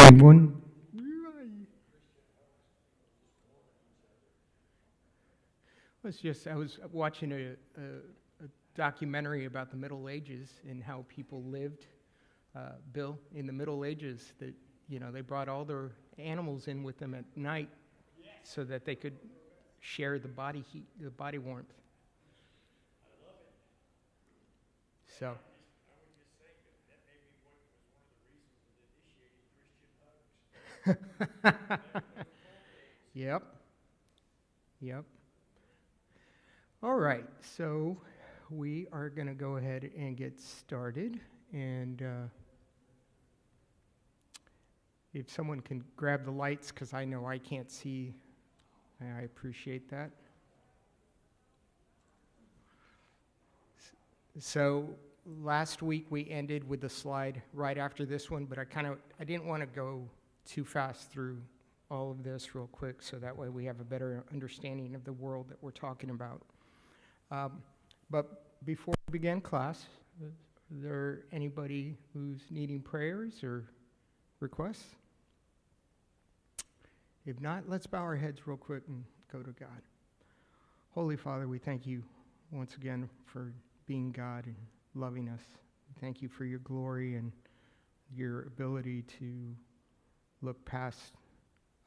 anyone. I was watching a documentary about the Middle Ages and how people lived, Bill, in the Middle Ages. That they brought all their animals in with them at night, so that they could share the body heat, the body warmth. So. Yep. Yep. All right, so we are going to go ahead and get started. And if someone can grab the lights, because I know I can't see, I appreciate that. So last week we ended with the slide right after this one, but I didn't want to go too fast through all of this real quick, so that way we have a better understanding of the world that we're talking about. But before we begin class, is there anybody who's needing prayers or requests? If not, let's bow our heads real quick and go to God. Holy Father, we thank you once again for being God and loving us. We thank you for your glory and your ability to look past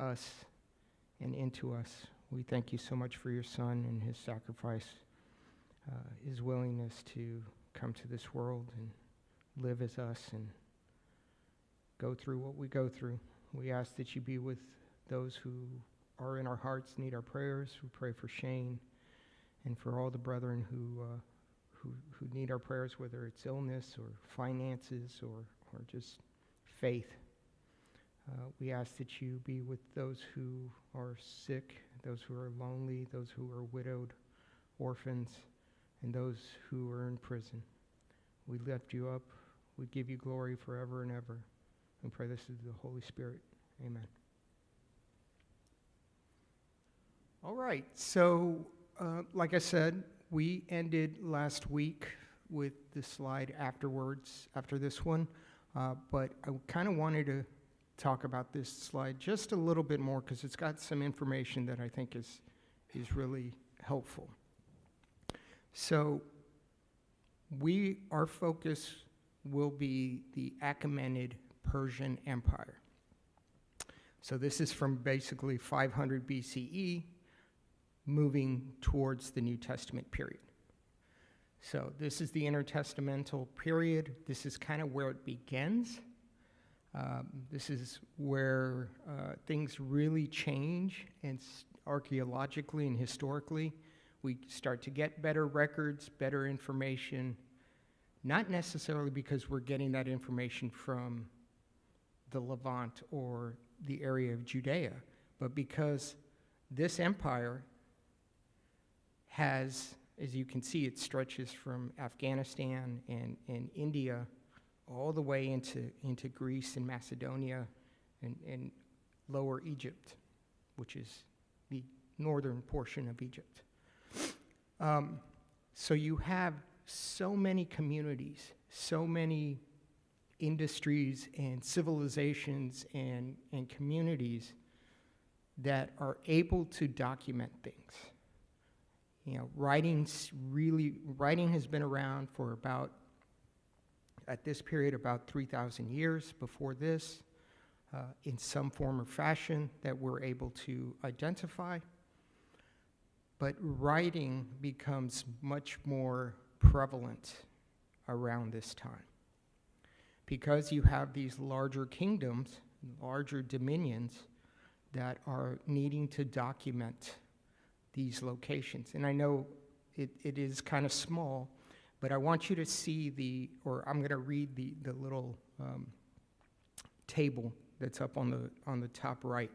us and into us. We thank you so much for your Son and his sacrifice, his willingness to come to this world and live as us and go through what we go through. We ask that you be with those who are in our hearts, need our prayers. We pray for Shane and for all the brethren who need our prayers, whether it's illness or finances or just faith. We ask that you be with those who are sick, those who are lonely, those who are widowed, orphans, and those who are in prison. We lift you up. We give you glory forever and ever. And pray this is the Holy Spirit. Amen. All right, so like I said, we ended last week with the slide afterwards, after this one, but I kind of wanted to talk about this slide just a little bit more because it's got some information that I think is really helpful. So our focus will be the Achaemenid Persian Empire. So this is from basically 500 BCE, moving towards the New Testament period. So this is the intertestamental period. This is kind of where it begins. This is where things really change, and archaeologically and historically, we start to get better records, better information, not necessarily because we're getting that information from the Levant or the area of Judea, but because this empire has, as you can see, it stretches from Afghanistan and India all the way into Greece and Macedonia and Lower Egypt, which is the northern portion of Egypt. So you have so many communities, so many industries and civilizations and communities that are able to document things. Writing has been around for at this period, about 3,000 years. Before this, in some form or fashion that we're able to identify. But writing becomes much more prevalent around this time, because you have these larger kingdoms, larger dominions that are needing to document these locations. And I know it is kind of small, but I want you to see I'm going to read the little table that's up on the top right.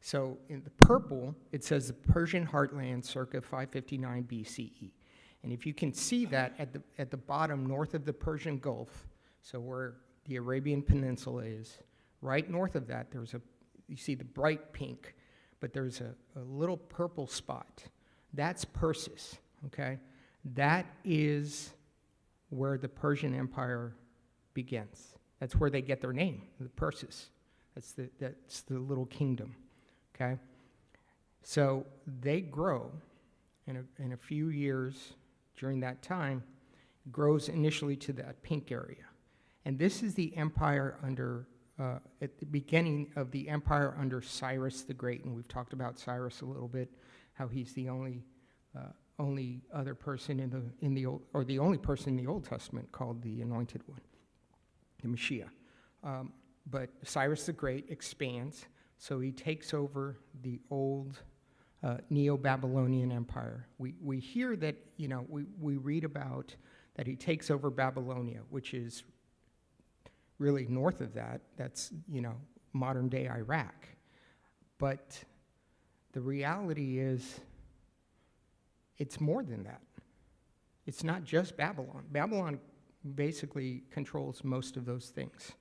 So in the purple, it says the Persian heartland circa 559 BCE. And if you can see that at the bottom north of the Persian Gulf, so where the Arabian Peninsula is, right north of that, you see the bright pink, but there's a little purple spot. That's Persis, okay? That is where the Persian Empire begins. That's where they get their name, the Persis. That's the little kingdom, okay? So they grow in a few years during that time, grows initially to that pink area. And this is the empire under, at the beginning of the empire under Cyrus the Great. And we've talked about Cyrus a little bit, how he's the only other person in the old, or the only person in the Old Testament called the Anointed One, the Messiah. But Cyrus the Great expands, so he takes over the old Neo-Babylonian Empire. We hear that, we read about that he takes over Babylonia, which is really north of that. That's, modern-day Iraq. But the reality is, it's more than that. It's not just Babylon. Babylon basically controls most of those things.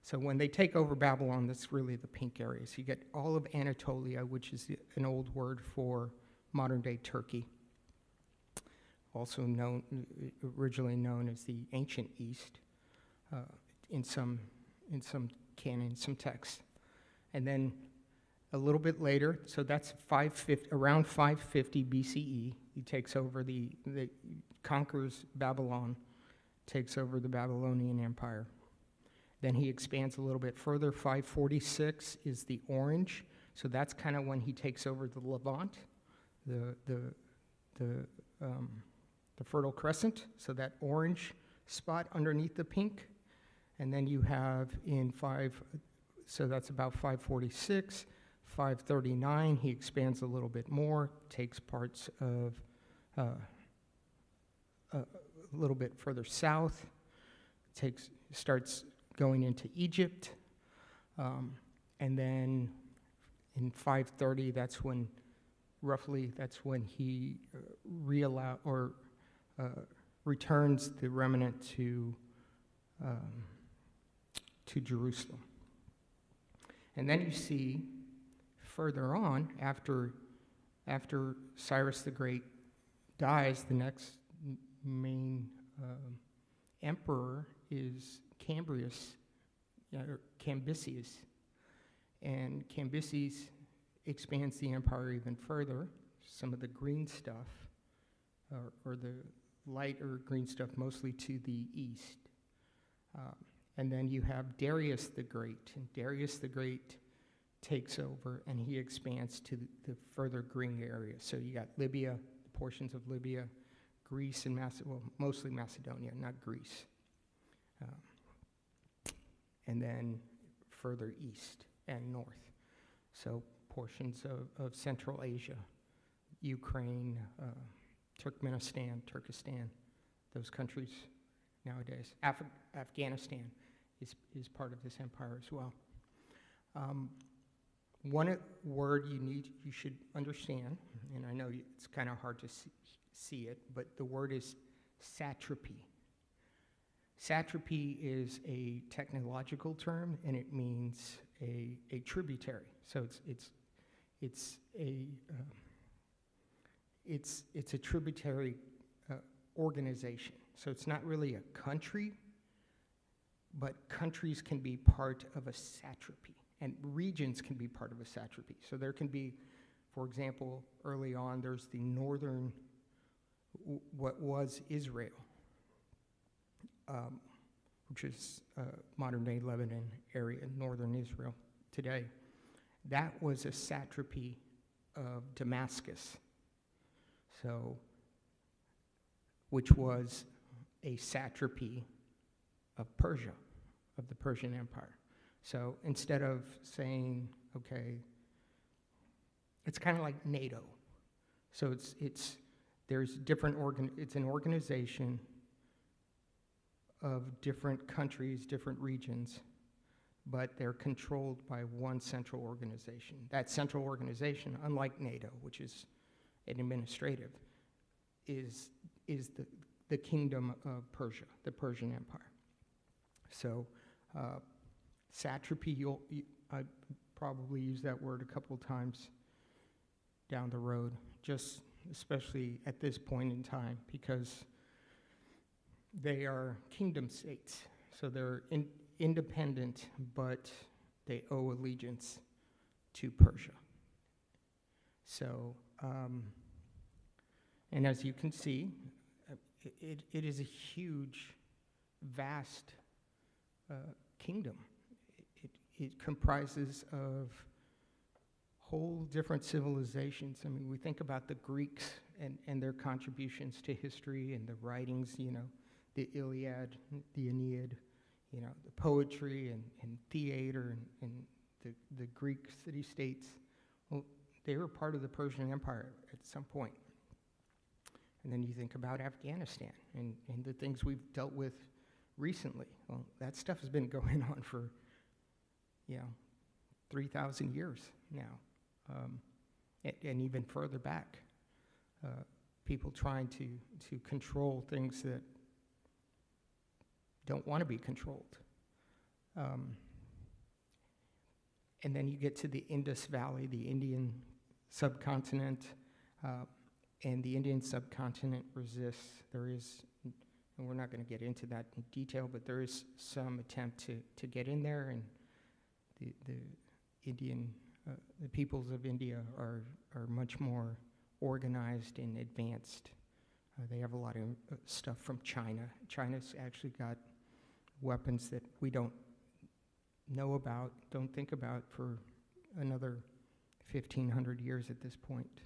So when they take over Babylon, that's really the pink areas. You get all of Anatolia, which is an old word for modern-day Turkey, also originally known as the ancient East, in some canon, some texts. And then a little bit later, so that's around 550 BCE, he takes over conquers Babylon, takes over the Babylonian Empire. Then he expands a little bit further. 546 is the orange, so that's kind of when he takes over the Levant, the Fertile Crescent, so that orange spot underneath the pink. And then you have so that's about 546. 539, he expands a little bit more, takes parts of a little bit further south, starts going into Egypt, and then in 530, that's when he returns the remnant to Jerusalem. And then you see further on, after Cyrus the Great dies, the next main emperor is Cambyses, and Cambyses expands the empire even further. Some of the green stuff, or the lighter green stuff, mostly to the east. And then you have Darius the Great, and Darius the Great takes over, and he expands to the further green area. So you got Libya, portions of Libya, Greece, and mostly Macedonia, not Greece. And then further east and north. So portions of Central Asia, Ukraine, Turkestan, those countries nowadays. Afghanistan is part of this empire as well. One word you should understand, and I know it's kind of hard to see it, but the word is satrapy. Satrapy is a technological term, and it means a tributary. So it's a tributary organization. So it's not really a country, but countries can be part of a satrapy, and regions can be part of a satrapy. So there can be, for example, early on, there's the northern, what was Israel, which is modern-day Lebanon area, northern Israel today. That was a satrapy of Damascus, so, which was a satrapy of Persia, of the Persian Empire. So instead of saying, okay, it's kind of like NATO. So there's different it's an organization of different countries, different regions, but they're controlled by one central organization. That central organization, unlike NATO, which is an administrative, is the kingdom of Persia, the Persian Empire. So satrapy, I probably use that word a couple times down the road, just especially at this point in time, because they are kingdom states. So they're independent, but they owe allegiance to Persia. So, and as you can see, it is a huge, vast kingdom. It comprises of whole different civilizations. I mean, we think about the Greeks and their contributions to history and the writings, the Iliad, the Aeneid, the poetry and theater and the Greek city-states. Well, they were part of the Persian Empire at some point. And then you think about Afghanistan and the things we've dealt with recently. Well, that stuff has been going on for, 3,000 years now, and even further back. People trying to control things that don't want to be controlled. And then you get to the Indus Valley, the Indian subcontinent, and the Indian subcontinent resists. There is, and we're not going to get into that in detail, but there is some attempt to get in there, and the peoples of India are much more organized and advanced. They have a lot of stuff from China. China's actually got weapons that we don't know about, don't think about for another 1,500 years at this point.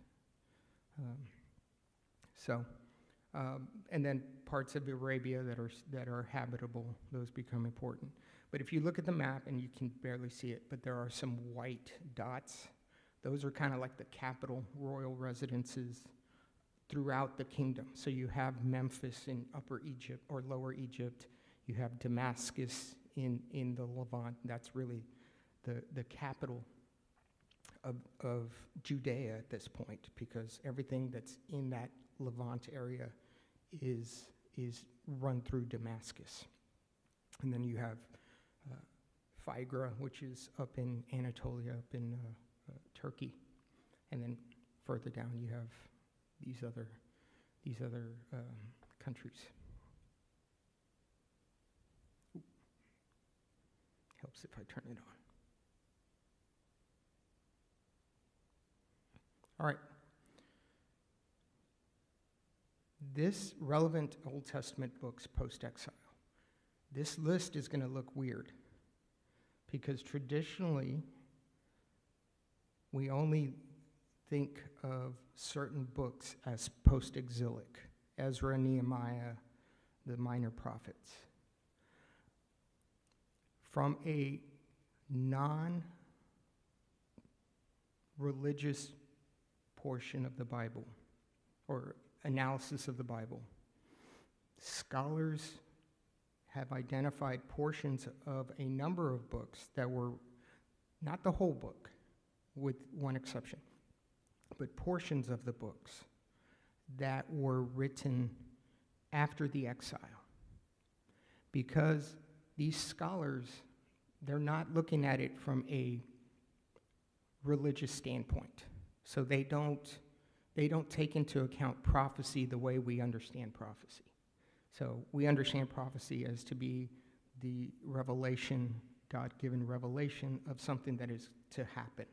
And then parts of Arabia that are habitable, those become important. But if you look at the map, and you can barely see it, but there are some white dots. Those are kind of like the capital royal residences throughout the kingdom. So you have Memphis in Upper Egypt or Lower Egypt. You have Damascus in the Levant. That's really the capital of Judea at this point, because everything that's in that Levant area is run through Damascus. And then you have Phrygia, which is up in Anatolia, up in Turkey. And then further down you have these other countries. Ooh. Helps if I turn it on. All right. This relevant Old Testament books post-exile. This list is going to look weird because traditionally we only think of certain books as post-exilic. Ezra, Nehemiah, the minor prophets. From a non-religious portion of the Bible, or analysis of the Bible, scholars have identified portions of a number of books that were, not the whole book, with one exception, but portions of the books that were written after the exile. Because these scholars, they're not looking at it from a religious standpoint. So they don't take into account prophecy the way we understand prophecy. So we understand prophecy as to be the revelation, God-given revelation of something that is to happen.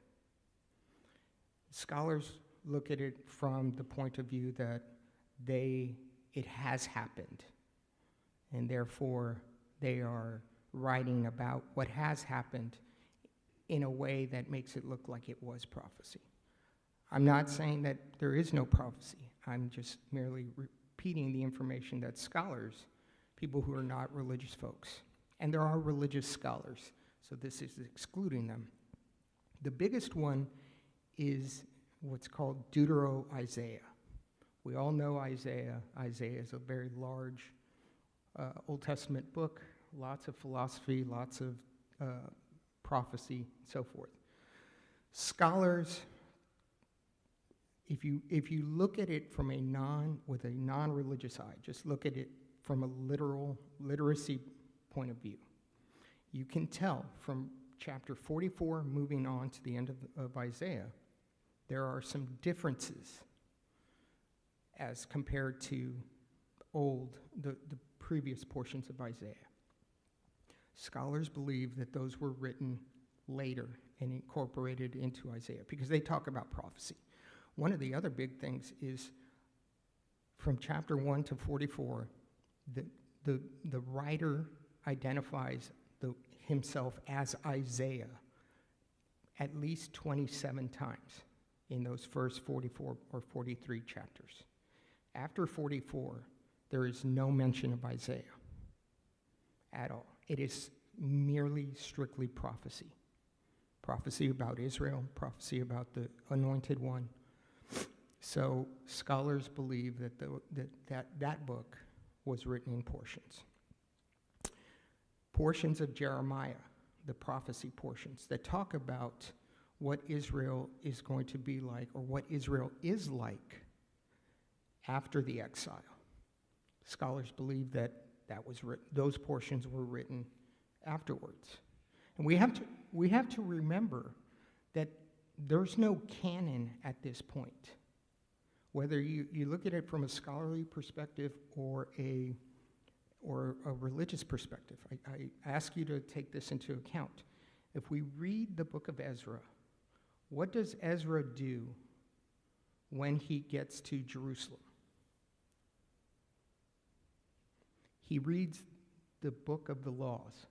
Scholars look at it from the point of view that it has happened, and therefore they are writing about what has happened in a way that makes it look like it was prophecy. I'm not saying that there is no prophecy. I'm just merely repeating the information that scholars, people who are not religious folks, and there are religious scholars, so this is excluding them. The biggest one is what's called Deutero-Isaiah. We all know Isaiah. Isaiah is a very large Old Testament book, lots of philosophy, lots of prophecy, and so forth. Scholars, if you look at it from with a non-religious eye, just look at it from a literacy point of view, you can tell from chapter 44 moving on to the end of Isaiah, there are some differences as compared to the previous portions of Isaiah. Scholars believe that those were written later and incorporated into Isaiah because they talk about prophecy. One of the other big things is from chapter 1 to 44, the writer identifies himself as Isaiah at least 27 times in those first 44 or 43 chapters. After 44, there is no mention of Isaiah at all. It is merely strictly prophecy. Prophecy about Israel, prophecy about the Anointed One. So scholars believe that book was written in portions. Portions of Jeremiah, the prophecy portions, that talk about what Israel is going to be like, or what Israel is like after the exile. Scholars believe that those portions were written afterwards. And we have to remember that there's no canon at this point. Whether you look at it from a scholarly perspective or a religious perspective, I ask you to take this into account. If we read the book of Ezra, what does Ezra do when he gets to Jerusalem? He reads the book of the laws.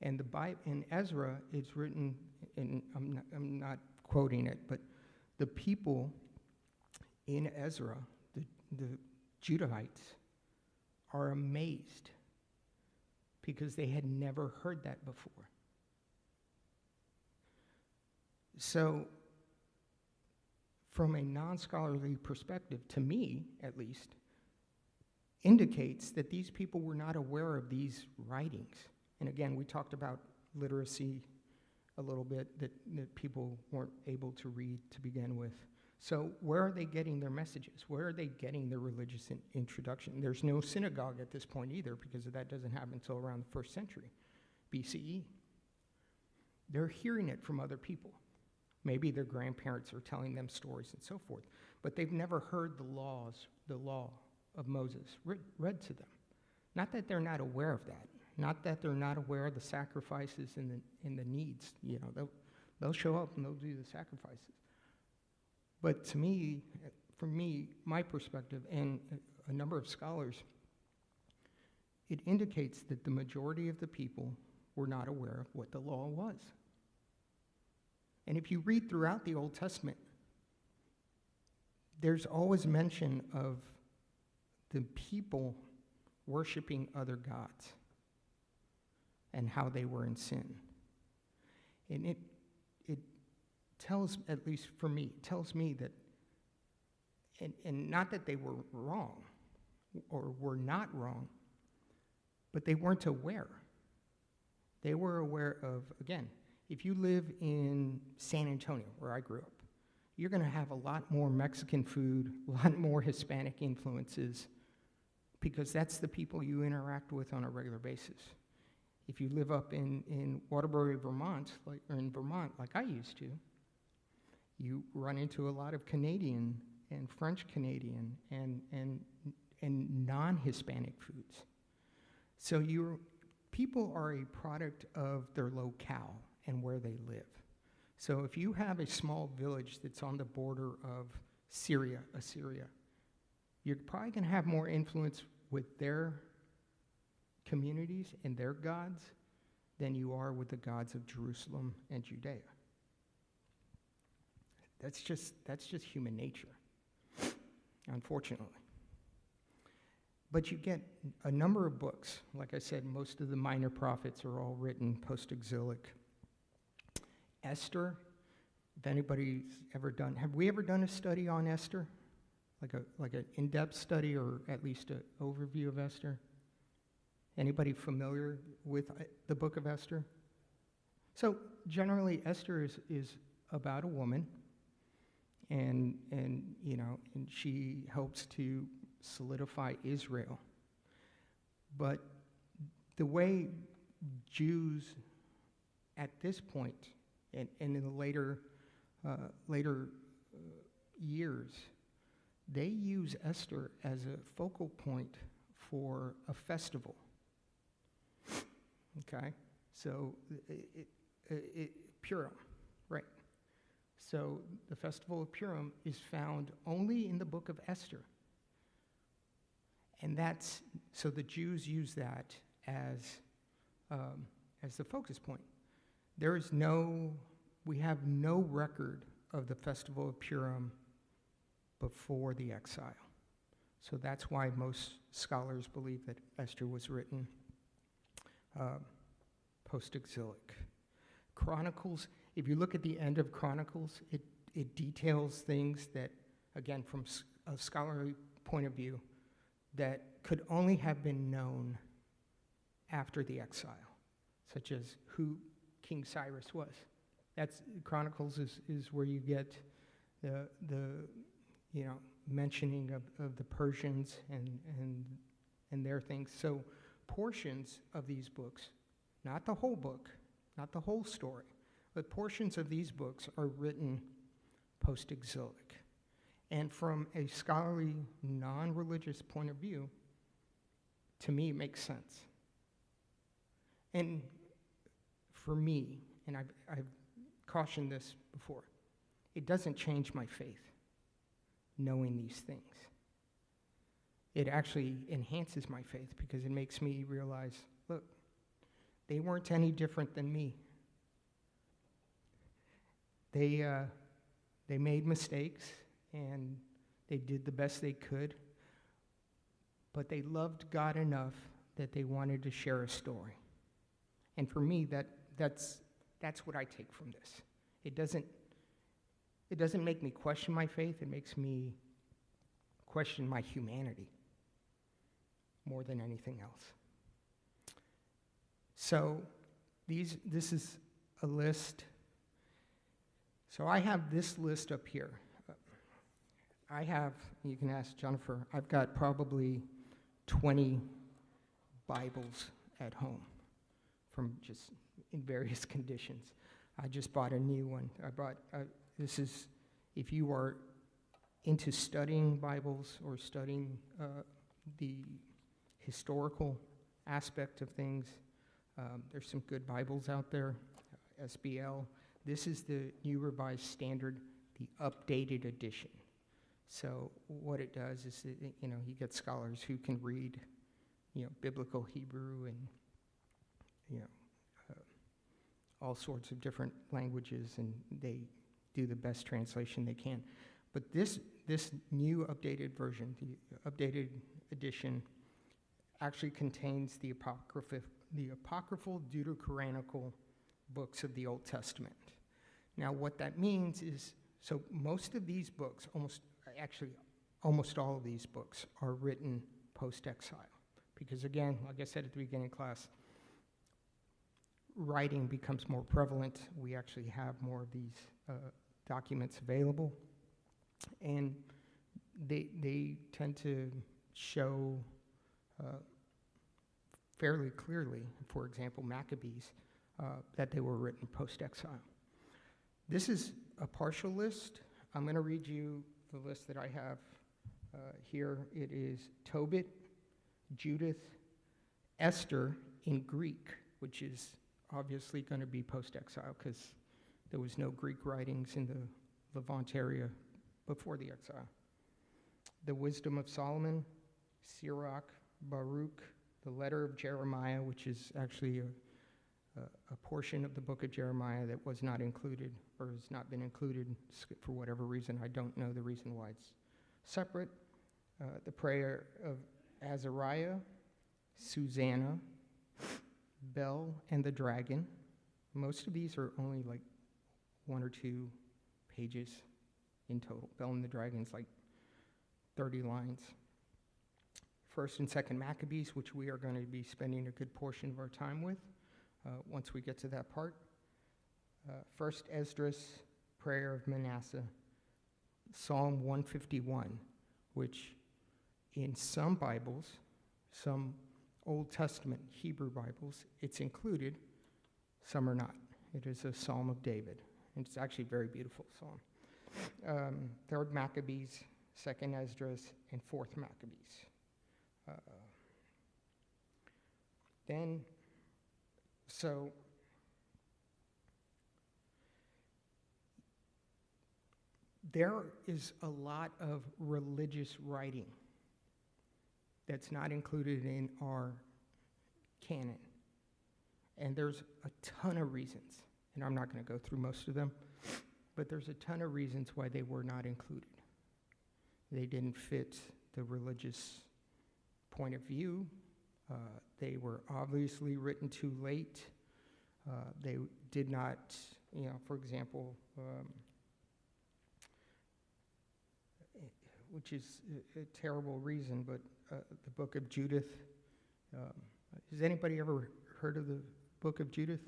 And the Bible in Ezra, it's written, and I'm not quoting it, but the people in Ezra, the Judahites, are amazed because they had never heard that before. So, from a non-scholarly perspective, to me at least, indicates that these people were not aware of these writings. And again, we talked about literacy a little bit, that people weren't able to read to begin with. So where are they getting their messages? Where are they getting their religious introduction? There's no synagogue at this point either, because that doesn't happen until around the 1st century BCE. They're hearing it from other people. Maybe their grandparents are telling them stories and so forth, but they've never heard the law of Moses read to them. Not that they're not aware of that. Not that they're not aware of the sacrifices and the needs. You know, they'll show up and they'll do the sacrifices. But to me, from me, my perspective, and a number of scholars, it indicates that the majority of the people were not aware of what the law was. And if you read throughout the Old Testament, there's always mention of the people worshiping other gods and how they were in sin. And it tells, at least for me, tells me that, and not that they were wrong or were not wrong, but they weren't aware. They were aware of, again, if you live in San Antonio, where I grew up, you're going to have a lot more Mexican food, a lot more Hispanic influences, because that's the people you interact with on a regular basis. If you live up in Waterbury, Vermont, or in Vermont, like I used to, you run into a lot of Canadian and French Canadian and non-Hispanic foods. So people are a product of their locale and where they live. So if you have a small village that's on the border of Assyria, you're probably going to have more influence with their communities and their gods than you are with the gods of Jerusalem and Judea. That's just human nature, unfortunately. But you get a number of books. Like I said, most of the minor prophets are all written post-exilic. Esther, if anybody's ever done, have we ever done a study on Esther? Like an in-depth study, or at least an overview of Esther? Anybody familiar with the book of Esther? So generally, Esther is about a woman, and she helps to solidify Israel. But the way Jews at this point, and in the later years, they use Esther as a focal point for a festival. Okay? So Purim, right? So the festival of Purim is found only in the book of Esther. And so the Jews use that as the focus point. We have no record of the festival of Purim before the exile. So that's why most scholars believe that Esther was written post-exilic. Chronicles, if you look at the end of Chronicles, it details things that, again, from a scholarly point of view, that could only have been known after the exile, such as who King Cyrus was. That's Chronicles is where you get the mentioning of the Persians and their things. So portions of these books, not the whole book, not the whole story, but portions of these books are written post-exilic. And from a scholarly, non-religious point of view, to me, it makes sense. And for me, and I've cautioned this before, it doesn't change my faith, knowing these things. It actually enhances my faith because it makes me realize, look, they weren't any different than me. They made mistakes, and they did the best they could, but they loved God enough that they wanted to share a story. And for me, that's what I take from this. It doesn't make me question my faith. It makes me question my humanity more than anything else. So this is a list. So I have this list up here. You can ask Jennifer, I've got probably 20 Bibles at home from just in various conditions. I just bought a new one. If you are into studying Bibles or studying the historical aspect of things, there's some good Bibles out there, SBL. This is the New Revised Standard, the updated edition. So what it does is, you get scholars who can read, biblical Hebrew and, all sorts of different languages, and they do the best translation they can. But this new updated version, the updated edition, actually contains the apocryphal deuterocanonical books of the Old Testament. Now, what that means is, so most of these books, almost all of these books are written post-exile. Because again, like I said at the beginning of class, writing becomes more prevalent. We actually have more of these documents available. And they tend to show fairly clearly, for example, Maccabees, that they were written post-exile. This is a partial list. I'm going to read you the list that I have here. It is Tobit, Judith, Esther in Greek, which is obviously going to be post-exile because there was no Greek writings in the Levant area before the exile. The Wisdom of Solomon, Sirach, Baruch, the letter of Jeremiah, which is actually a portion of the book of Jeremiah that was not included or has not been included for whatever reason. I don't know the reason why it's separate. The prayer of Azariah, Susanna, Bel and the Dragon. Most of these are only like 1 or 2 pages in total. Bel and the Dragon's like 30 lines. First and Second Maccabees, which we are going to be spending a good portion of our time with once we get to that part. First Esdras, Prayer of Manasseh, Psalm 151, which in some Bibles, some Old Testament Hebrew Bibles, it's included, some are not. It is a Psalm of David, and it's actually a very beautiful psalm. Third Maccabees, Second Esdras, and Fourth Maccabees. So there is a lot of religious writing that's not included in our canon. And there's a ton of reasons, and I'm not going to go through most of them, but there's a ton of reasons why they were not included. They didn't fit the religious point of view. They were obviously written too late. They did not, for example, which is a terrible reason, but the book of Judith. Has anybody ever heard of the book of Judith?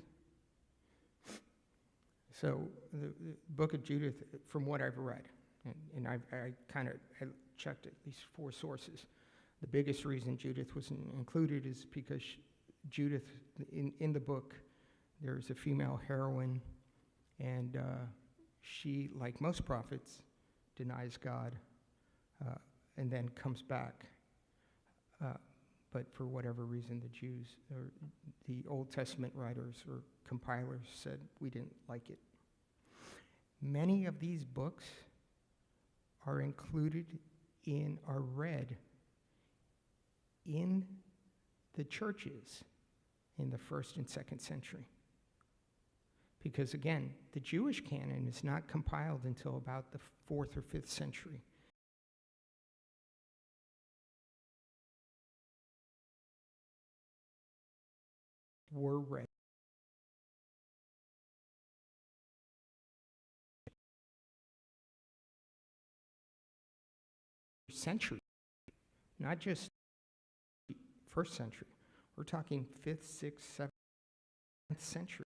So the book of Judith, from what I've read, and I kind of checked at least 4 sources, the biggest reason Judith wasn't included is because Judith, in the book, there's a female heroine, and she, like most prophets, denies God and then comes back. But for whatever reason, the Jews, or the Old Testament writers or compilers, said we didn't like it. Many of these books are included are read in the churches in the 1st and 2nd century. Because again, the Jewish canon is not compiled until about the 4th or 5th century. Were read. Century, not just 1st century. We're talking 5th, 6th, 7th century.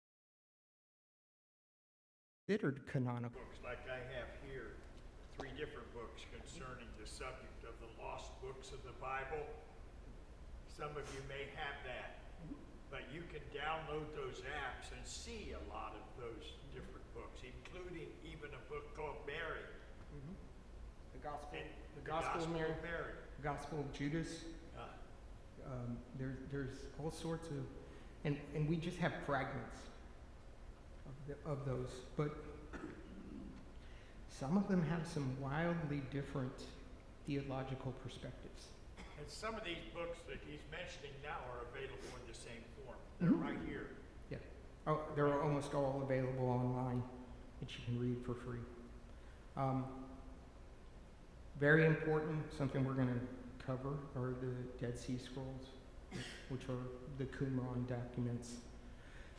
Considered canonical. Books like I have here, 3 different books concerning the subject of the lost books of the Bible. Some of you may have that, but you can download those apps and see a lot of those different books, including even a book called Mary. Mm-hmm. The Gospel of Mary. The Gospel of Judas. There's all sorts of, and we just have fragments of those, but some of them have some wildly different theological perspectives. And some of these books that he's mentioning now are available in the same form. They're right here. Yeah. Oh, they're almost all available online that you can read for free. Very important, something we're going to cover are the Dead Sea Scrolls, which are the Qumran documents.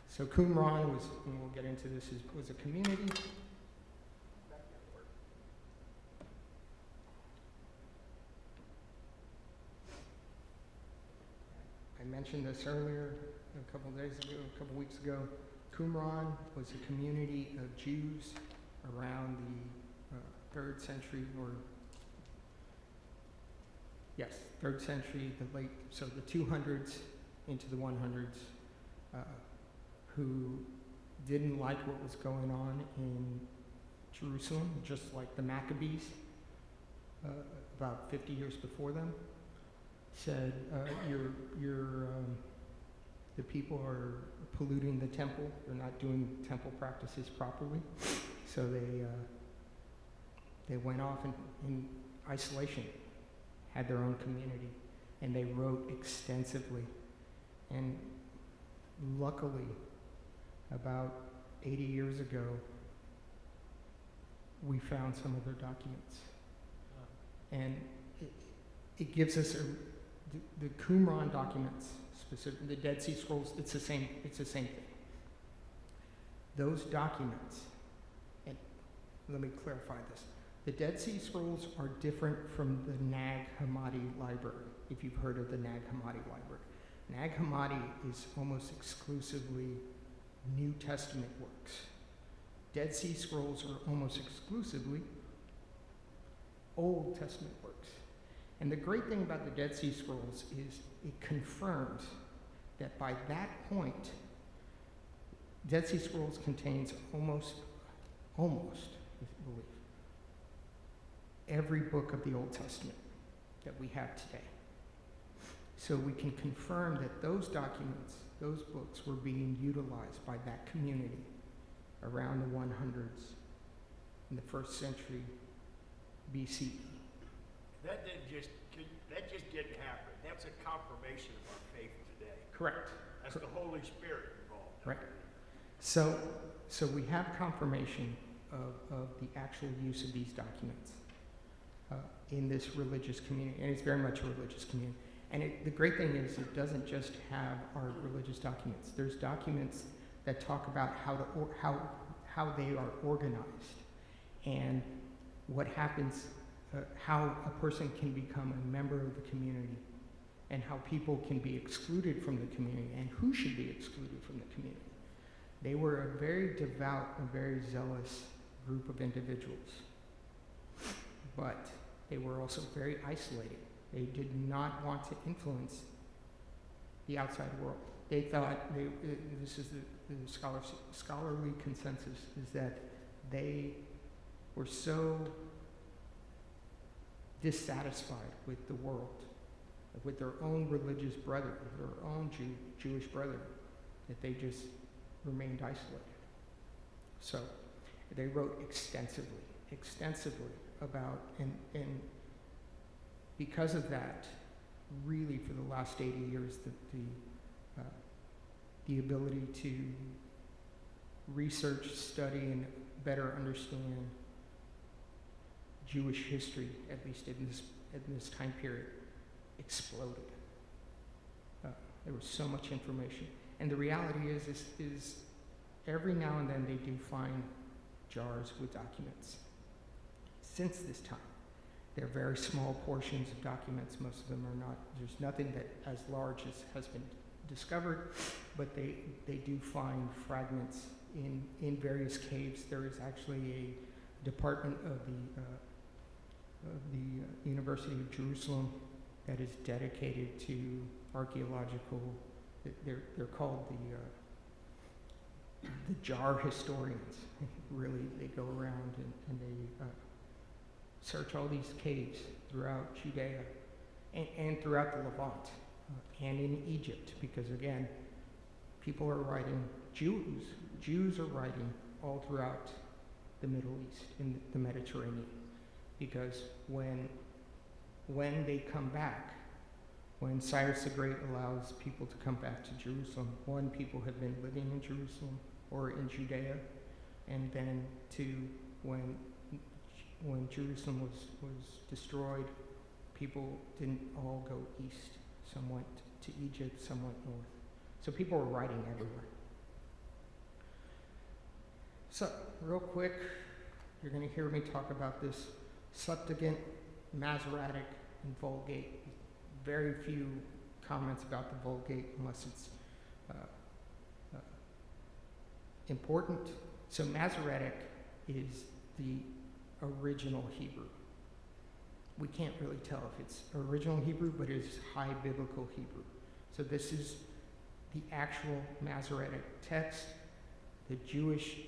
So Qumran was, and we'll get into this, was a community. I mentioned this earlier, a couple weeks ago. Qumran was a community of Jews around the 3rd century, or yes, 3rd century, so the 200s into the 100s, who didn't like what was going on in Jerusalem, just like the Maccabees, about 50 years before them, said, the people are polluting the temple. They're not doing temple practices properly. So they went off in isolation, had their own community, and they wrote extensively. And luckily, about 80 years ago, we found some of their documents. And it gives us the Qumran documents, specifically the Dead Sea Scrolls, it's the same thing. Those documents, and let me clarify this, the Dead Sea Scrolls are different from the Nag Hammadi Library, if you've heard of the Nag Hammadi Library. Nag Hammadi is almost exclusively New Testament works. Dead Sea Scrolls are almost exclusively Old Testament works. And the great thing about the Dead Sea Scrolls is it confirms that by that point, Dead Sea Scrolls contains almost, I believe, every book of the Old Testament that we have today. So we can confirm that those documents, those books were being utilized by that community around the 100s in the 1st century BCE. That just didn't happen. That's a confirmation of our faith today. Correct. That's the Holy Spirit involved. Right. So we have confirmation of the actual use of these documents in this religious community, and it's very much a religious community. And the great thing is it doesn't just have our religious documents. There's documents that talk about how they are organized and what happens, how a person can become a member of the community, and how people can be excluded from the community, and who should be excluded from the community. They were a very devout and very zealous group of individuals, but they were also very isolated. They did not want to influence the outside world. They thought, this is the scholarly consensus, is that they were so dissatisfied with the world, with their own religious brother, their own Jewish brother, that they just remained isolated. So they wrote extensively about, and because of that, really for the last 80 years, the ability to research, study, and better understand Jewish history, at least in this time period, exploded. There was so much information. And the reality is every now and then they do find jars with documents. Since this time, they're very small portions of documents. Most of them are not, there's nothing that as large as has been discovered, but they do find fragments in various caves. There is actually a department of the University of Jerusalem that is dedicated to archaeological, they're called the jar historians. Really, they go around and they search all these caves throughout Judea and throughout the Levant and in Egypt, because again, people are writing, Jews are writing all throughout the Middle East, in the Mediterranean, because when they come back, when Cyrus the Great allows people to come back to Jerusalem, one, people have been living in Jerusalem or in Judea, and then two, when Jerusalem was destroyed, people didn't all go east. Some went to Egypt, some went north. So people were writing everywhere. So, real quick, you're going to hear me talk about this Septuagint, Masoretic, and Vulgate. Very few comments about the Vulgate unless it's important. So Masoretic is the original Hebrew. We can't really tell if it's original Hebrew, but it is high biblical Hebrew. So this is the actual Masoretic text, the Jewish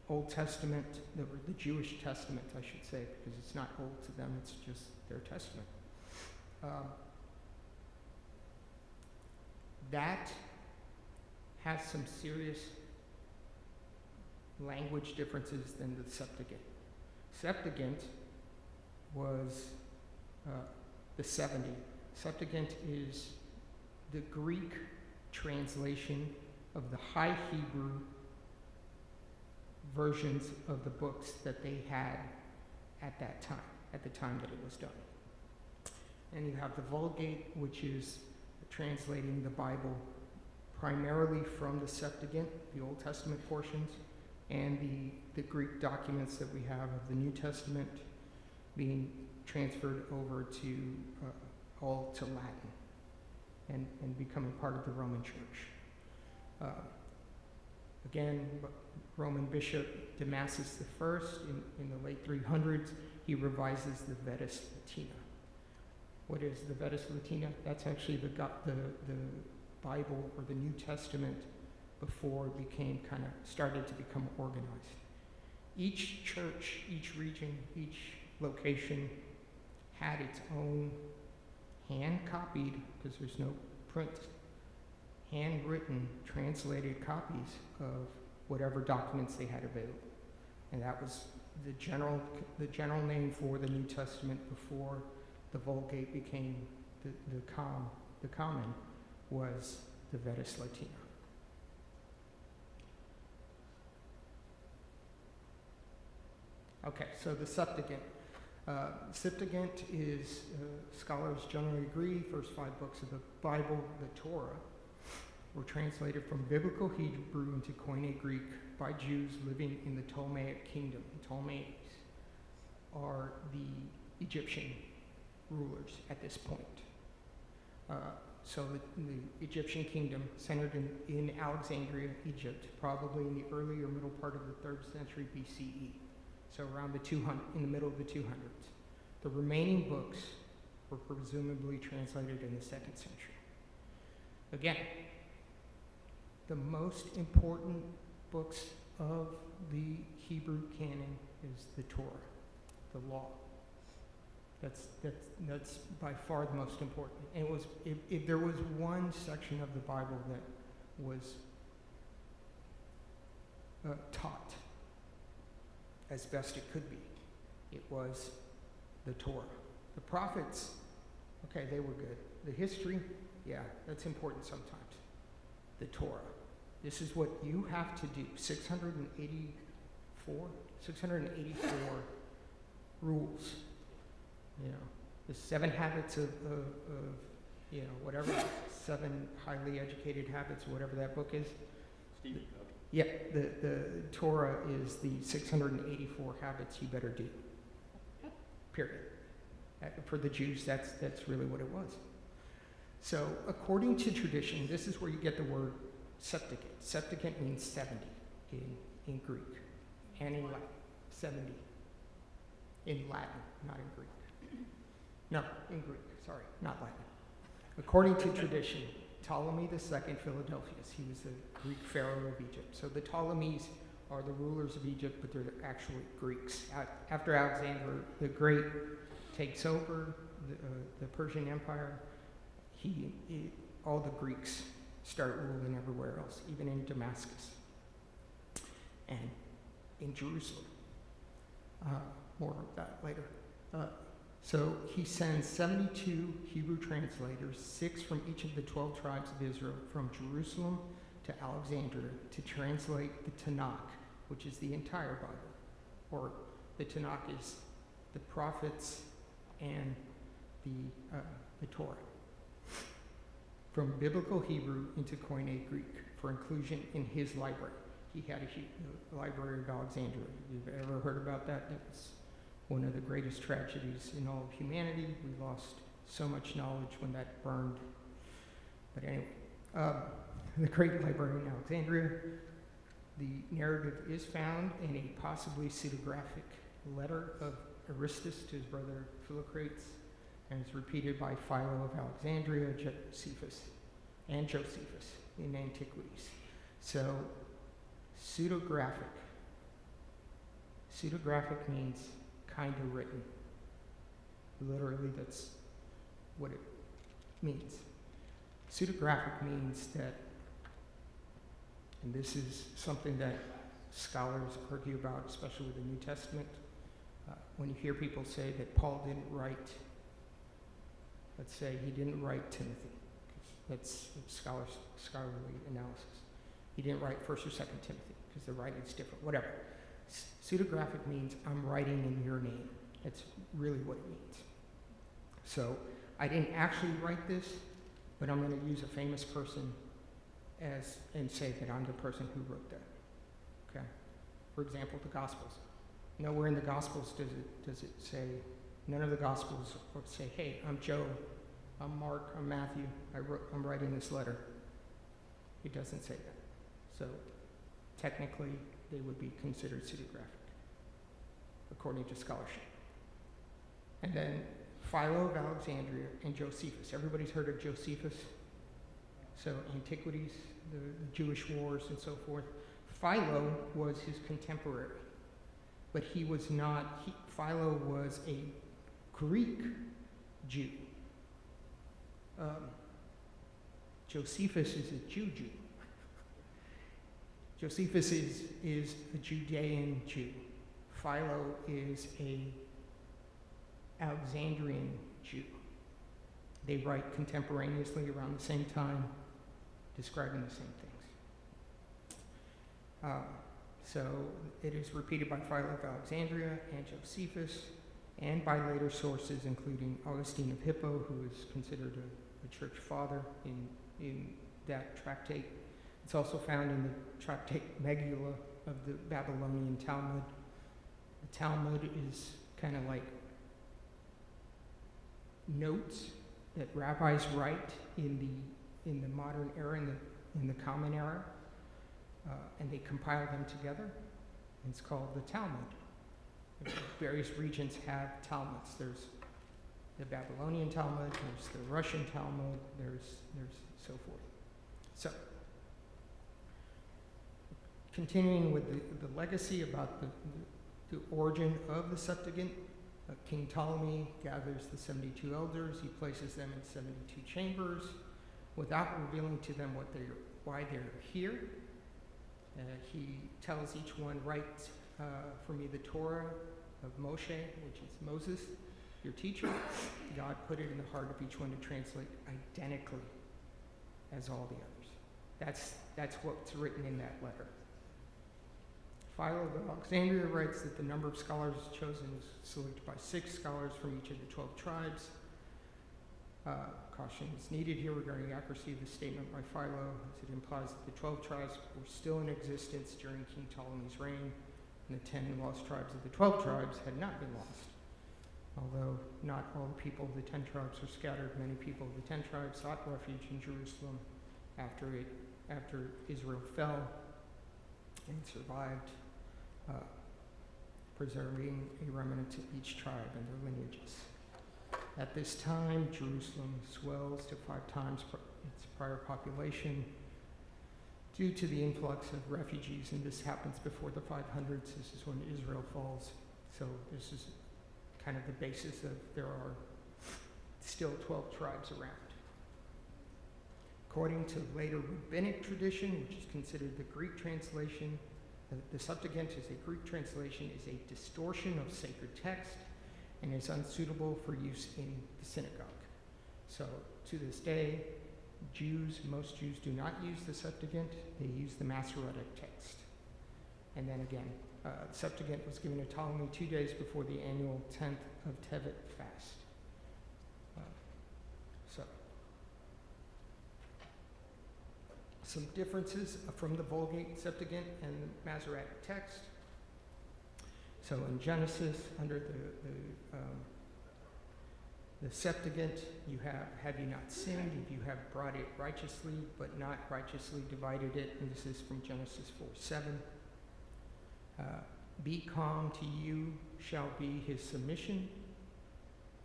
Old Testament, the Jewish Testament, I should say, because it's not old to them, it's just their testament. That has some serious language differences than the Septuagint. Septuagint was the 70. Septuagint is the Greek translation of the High Hebrew versions of the books that they had at that time, at the time that it was done. And you have the Vulgate, which is translating the Bible primarily from the Septuagint, the Old Testament portions, and the Greek documents that we have of the New Testament being transferred over to all to Latin and becoming part of the Roman Church. Again, Roman Bishop Damasus I in the late 300s, he revises the Vetus Latina. What is the Vetus Latina? That's actually the Bible or the New Testament before it became started to become organized. Each church, each region, each location had its own hand-copied, because there's no print, handwritten, translated copies of whatever documents they had available. And that was the general name for the New Testament before the Vulgate became the common, was the Vetus Latina. Okay, so the Septuagint. Septuagint is, scholars generally agree, first 5 books of the Bible, the Torah, were translated from Biblical Hebrew into Koine Greek by Jews living in the Ptolemaic kingdom. The Ptolemies are the Egyptian rulers at this point. So the Egyptian kingdom centered in Alexandria, Egypt, probably in the early or middle part of the 3rd century BCE. So around in the middle of the 200s. The remaining books were presumably translated in the 2nd century. Again, the most important books of the Hebrew canon is the Torah, the law. That's by far the most important. And it was, if there was one section of the Bible that was taught as best it could be, it was the Torah. The prophets, okay, they were good. The history, yeah, that's important sometimes. The Torah. This is what you have to do. 684 rules. You know, the 7 habits of you know, whatever, 7 highly educated habits, whatever that book is. Stevie Covey. Yeah, the Torah is the 684 habits you better do. Period. For the Jews, that's really what it was. So, according to tradition, this is where you get the word Septuagint. Septuagint means 70 in Greek and in Latin. 70 in Latin, not in Greek. No, in Greek, sorry, not Latin. According to tradition, Ptolemy II Philadelphus, he was the Greek pharaoh of Egypt. So the Ptolemies are the rulers of Egypt, but they're actually Greeks. After Alexander the Great takes over the Persian Empire, all the Greeks start ruling everywhere else, even in Damascus and in Jerusalem. More of that later. So he sends 72 Hebrew translators, 6 from each of the 12 tribes of Israel, from Jerusalem to Alexandria to translate the Tanakh, which is the entire Bible. Or the Tanakh is the prophets and the Torah. From Biblical Hebrew into Koine Greek for inclusion in his library. He had a library of Alexandria. If you've ever heard about that, it was one of the greatest tragedies in all of humanity. We lost so much knowledge when that burned. But anyway, the Great Library in Alexandria. The narrative is found in a possibly pseudographic letter of Aristus to his brother Philocrates, and is repeated by Philo of Alexandria, Josephus in Antiquities. So, pseudographic. Pseudographic means kind of written. Literally, that's what it means. Pseudographic means that, and this is something that scholars argue about, especially with the New Testament, when you hear people say that Paul didn't write, let's say he didn't write Timothy, that's scholarly analysis. He didn't write 1st or 2nd Timothy, because the writing's different, whatever. Pseudographic means I'm writing in your name. That's really what it means. So I didn't actually write this, but I'm going to use a famous person and say that I'm the person who wrote that. Okay? For example, the Gospels. Nowhere in the Gospels does it say, none of the Gospels say, hey, I'm Joe, I'm Mark, I'm Matthew, I'm writing this letter. It doesn't say that. So technically, they would be considered pseudographic, according to scholarship. And then Philo of Alexandria and Josephus. Everybody's heard of Josephus? So Antiquities, the Jewish wars and so forth. Philo was his contemporary, but he was not, Philo was a Greek Jew. Josephus is a Jew. Josephus is a Judean Jew. Philo is a Alexandrian Jew. They write contemporaneously around the same time, describing the same things. So it is repeated by Philo of Alexandria and Josephus, and by later sources, including Augustine of Hippo, who is considered a church father in that tractate. It's also found in the tractate Megillah of the Babylonian Talmud. The Talmud is kind of like notes that rabbis write in the modern era, in the Common Era, and they compile them together. It's called the Talmud. Various regions have Talmuds. There's the Babylonian Talmud, there's the Russian Talmud, there's so forth. So, continuing with the legacy about the origin of the Septuagint, King Ptolemy gathers the 72 elders. He places them in 72 chambers without revealing to them why they're here. He tells each one, write for me the Torah of Moshe, which is Moses, your teacher. God put it in the heart of each one to translate identically as all the others. That's what's written in that letter. Philo of Alexandria writes that the number of scholars chosen is selected by 6 scholars from each of the 12 tribes. Caution is needed here regarding the accuracy of the statement by Philo, as it implies that the 12 tribes were still in existence during King Ptolemy's reign, and the 10 lost tribes of the 12 tribes had not been lost. Although not all the people of the 10 tribes were scattered, many people of the 10 tribes sought refuge in Jerusalem after Israel fell and survived, preserving a remnant of each tribe and their lineages. At this time, Jerusalem swells to 5 times its prior population due to the influx of refugees, and this happens before the 500s. This is when Israel falls. So this is kind of the basis of there are still 12 tribes around. According to later rabbinic tradition, which is considered the Greek translation, the Septuagint is a Greek translation, is a distortion of sacred text and is unsuitable for use in the synagogue. So to this day, most Jews do not use the Septuagint, they use the Masoretic text. And then again, the Septuagint was given to Ptolemy 2 days before the annual 10th of Tevet fast. Some differences from the Vulgate Septuagint and the Masoretic text. So in Genesis, under the Septuagint, you have you not sinned if you have brought it righteously, but not righteously divided it, and this is from Genesis 4:7. Be calm to you shall be his submission,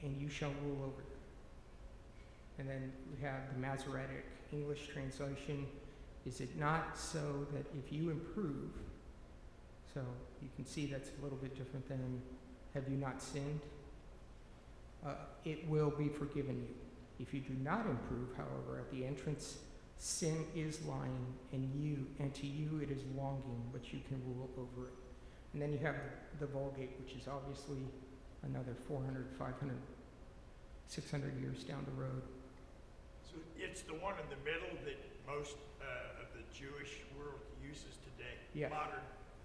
and you shall rule over them. And then we have the Masoretic English translation, is it not so that if you improve, so you can see that's a little bit different than have you not sinned, it will be forgiven you. If you do not improve, however, at the entrance, sin is lying, and to you it is longing, but you can rule over it. And then you have the Vulgate, which is obviously another 400, 500, 600 years down the road. So it's the one in the middle that most of the Jewish world uses today? Yes.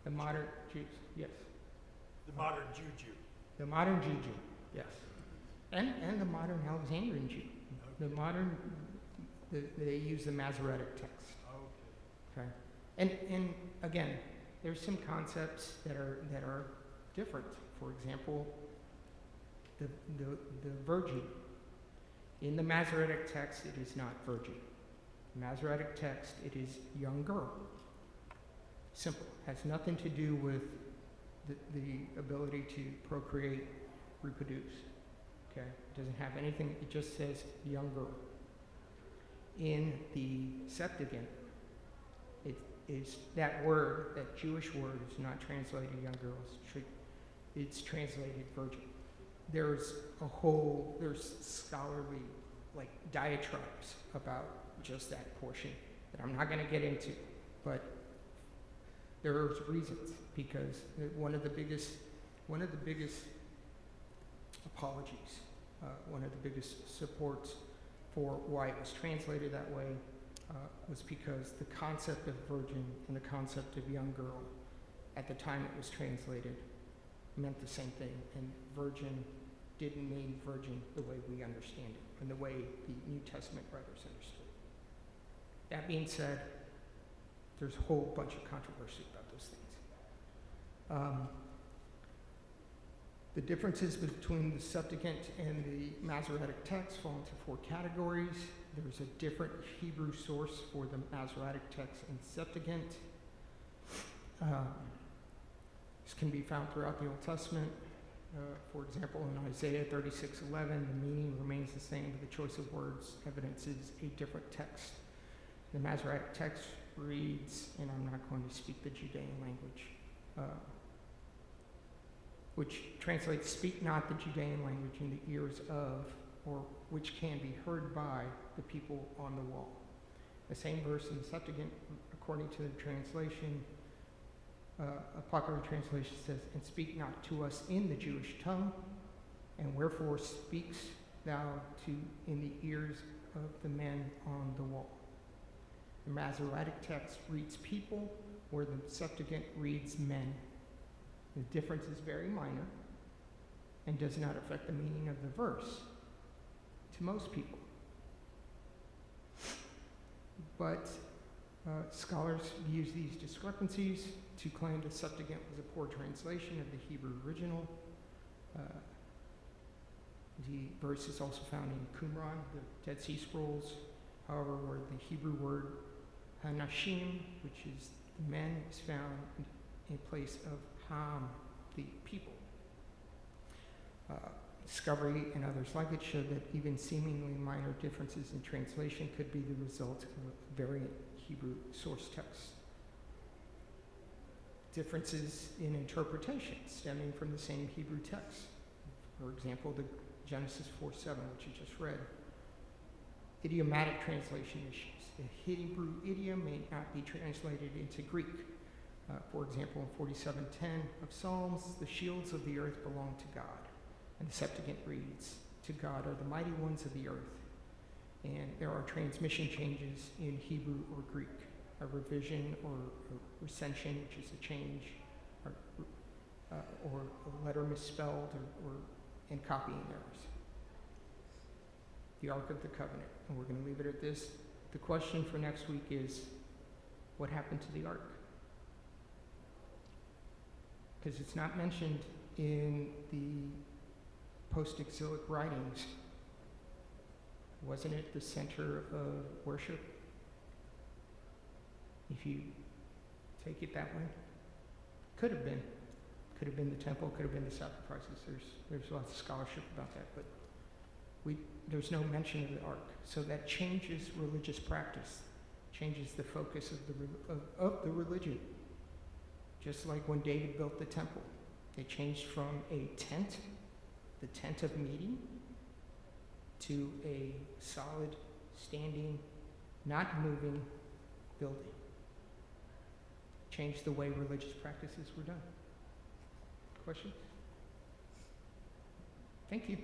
The modern Jews, yes. The modern Jew. The modern Jew, yes. And the modern Alexandrian Jew. Okay. They use the Masoretic text. Okay. And again, there's some concepts that are different. For example, the virgin. In the Masoretic text, it is not virgin. The Masoretic text, it is young girl. Simple. Has nothing to do with the ability to procreate, reproduce. Okay? It doesn't have anything, it just says young girl. In the Septuagint, it is that word, that Jewish word, is not translated young girl, it's translated virgin. There's scholarly, like, diatribes about just that portion that I'm not going to get into, but there's reasons, because one of the biggest one of the biggest apologies, one of the biggest supports for why it was translated that way was because the concept of virgin and the concept of young girl at the time it was translated meant the same thing, and virgin didn't mean virgin the way we understand it, and the way the New Testament writers understood it. That being said, there's a whole bunch of controversy about those things. The differences between the Septuagint and the Masoretic text fall into 4 categories. There's a different Hebrew source for the Masoretic text and Septuagint. This can be found throughout the Old Testament. For example, in Isaiah 36:11, the meaning remains the same, but the choice of words evidences a different text. The Masoretic text reads, and I'm not going to speak the Judean language, which translates, "Speak not the Judean language in the ears of," or which can be heard by the people on the wall. The same verse in the Septuagint, according to the translation, a popular translation says, "And speak not to us in the Jewish tongue, and wherefore speaks thou in the ears of the men on the wall." The Masoretic text reads people, where the Septuagint reads men. The difference is very minor and does not affect the meaning of the verse to most people. But scholars use these discrepancies to claim the Septuagint was a poor translation of the Hebrew original. The verse is also found in Qumran, the Dead Sea Scrolls, however, where the Hebrew word Hanashim, which is the men, is found in place of Ham, the people. Discovery and others like it show that even seemingly minor differences in translation could be the result of a variant Hebrew source text. Differences in interpretation stemming from the same Hebrew text. For example, the Genesis 4:7, which you just read. Idiomatic translation issues. The Hebrew idiom may not be translated into Greek. For example, in 47:10 of Psalms, the shields of the earth belong to God. And the Septuagint reads, "To God are the mighty ones of the earth." And there are transmission changes in Hebrew or Greek, a revision or a recension, which is a change, or a letter misspelled, and copying errors. The Ark of the Covenant, and we're going to leave it at this. The question for next week is, what happened to the Ark? Because it's not mentioned in the post-exilic writings. Wasn't it the center of worship? If you take it that way. Could have been. Could have been the temple, could have been the sacrifices. There's lots of scholarship about that, but there's no mention of the ark. So that changes religious practice, changes the focus of the religion. Just like when David built the temple, they changed from a tent, the tent of meeting, to a solid, standing, not moving building. Changed the way religious practices were done. Questions? Thank you.